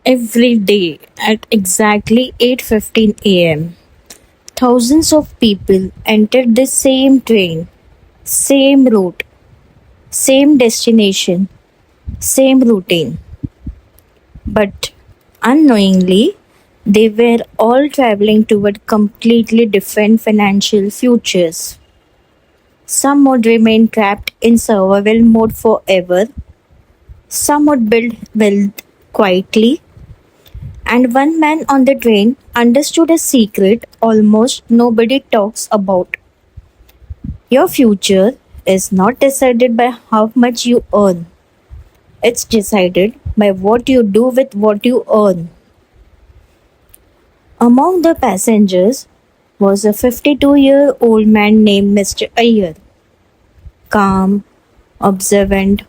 Every day at exactly 8:15 a.m., thousands of people entered the same train, same route, same destination, same routine. But unknowingly, they were all traveling toward completely different financial futures. Some would remain trapped in survival mode forever, some would build wealth quietly, and one man on the train understood a secret almost nobody talks about. Your future is not decided by how much you earn, it's decided by what you do with what you earn. Among the passengers was a 52-year-old man named Mr. Iyer, calm, observant,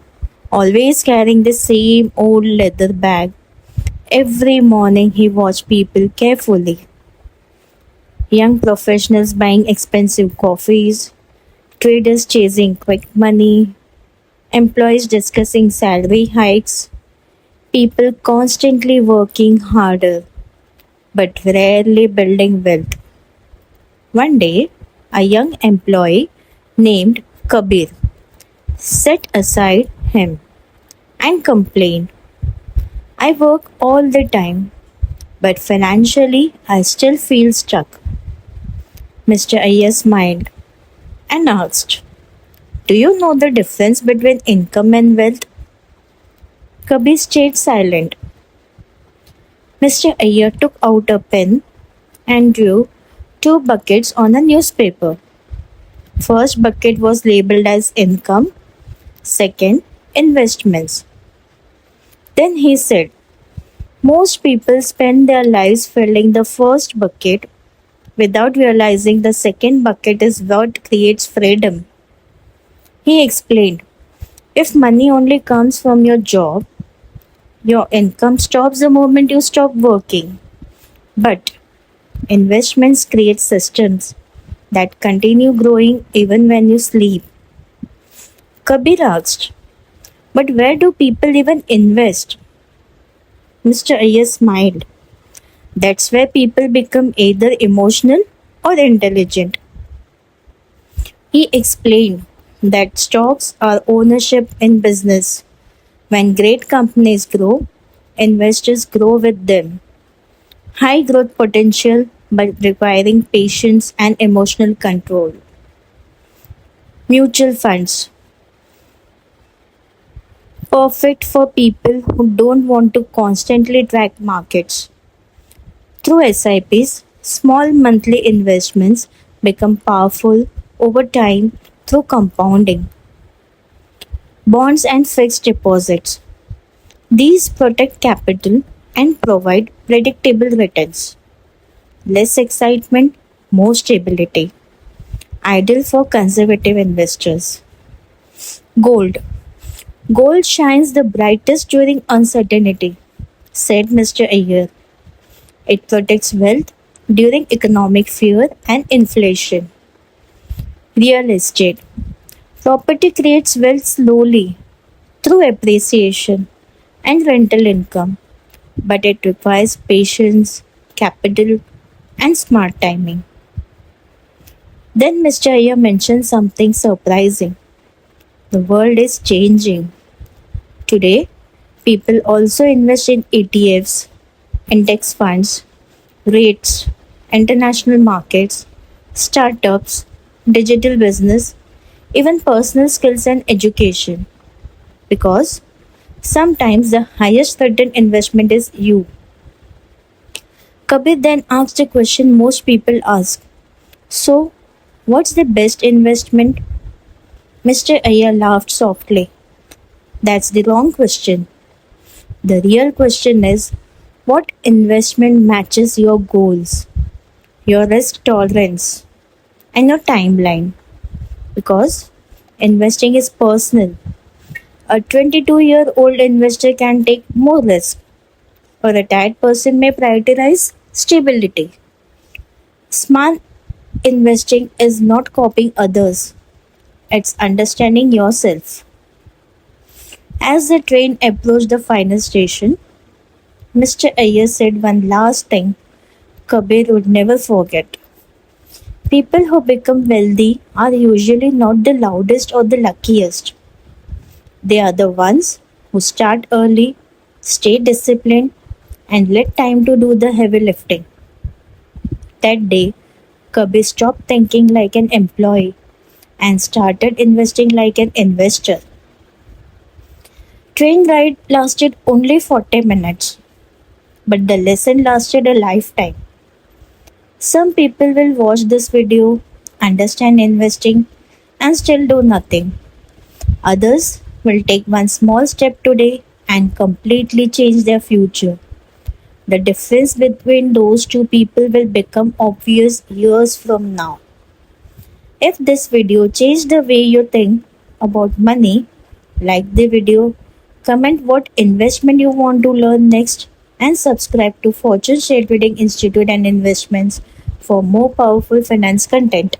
always carrying the same old leather bag. Every morning he watched people carefully. Young professionals buying expensive coffees, traders chasing quick money, employees discussing salary hikes, people constantly working harder but rarely building wealth. One day, a young employee named Kabir set aside him and complained, I work all the time, but financially I still feel stuck. Mr. Iyer smiled and asked, do you know the difference between income and wealth? Kabir stayed silent. Mr. Iyer took out a pen and drew two buckets on a newspaper. First bucket was labeled as income, second, investments. Then he said, most people spend their lives filling the first bucket without realizing the second bucket is what creates freedom. He explained, if money only comes from your job, your income stops the moment you stop working. But investments create systems that continue growing even when you sleep. Kabir asked, but where do people even invest? Mr. Iyer smiled. That's where people become either emotional or intelligent. He explained that stocks are ownership in business. When great companies grow, investors grow with them. High growth potential but requiring patience and emotional control. Mutual funds, perfect for people who don't want to constantly track markets. Through SIPs, small monthly investments become powerful over time through compounding. Bonds and fixed deposits. These protect capital and provide predictable returns. Less excitement, more stability. Ideal for conservative investors. Gold. Gold shines the brightest during uncertainty, said Mr. Iyer. It protects wealth during economic fear and inflation. Real estate. Property creates wealth slowly through appreciation and rental income, but it requires patience, capital, and smart timing. Then Mr. Iyer mentioned something surprising. The world is changing. Today, people also invest in ETFs, index funds, REITs, international markets, startups, digital business, even personal skills and education. Because sometimes the highest return investment is you. Kabir then asked a question most people ask. So, what's the best investment? Mr. Iyer laughed softly. That's the wrong question. The real question is what investment matches your goals, your risk tolerance, and your timeline? Because investing is personal. A 22-year-old investor can take more risk. A retired person may prioritize stability. Smart investing is not copying others, it's understanding yourself. As the train approached the final station, Mr. Ayer said one last thing Kabir would never forget. People who become wealthy are usually not the loudest or the luckiest. They are the ones who start early, stay disciplined, and let time to do the heavy lifting. That day, Kabir stopped thinking like an employee and started investing like an investor. Train ride lasted only 40 minutes, but the lesson lasted a lifetime. Some people will watch this video, understand investing, and still do nothing. Others will take one small step today and completely change their future. The difference between those two people will become obvious years from now. If this video changed the way you think about money, like the video, comment what investment you want to learn next, and subscribe to Fortune Share Trading Institute and Investments for more powerful finance content.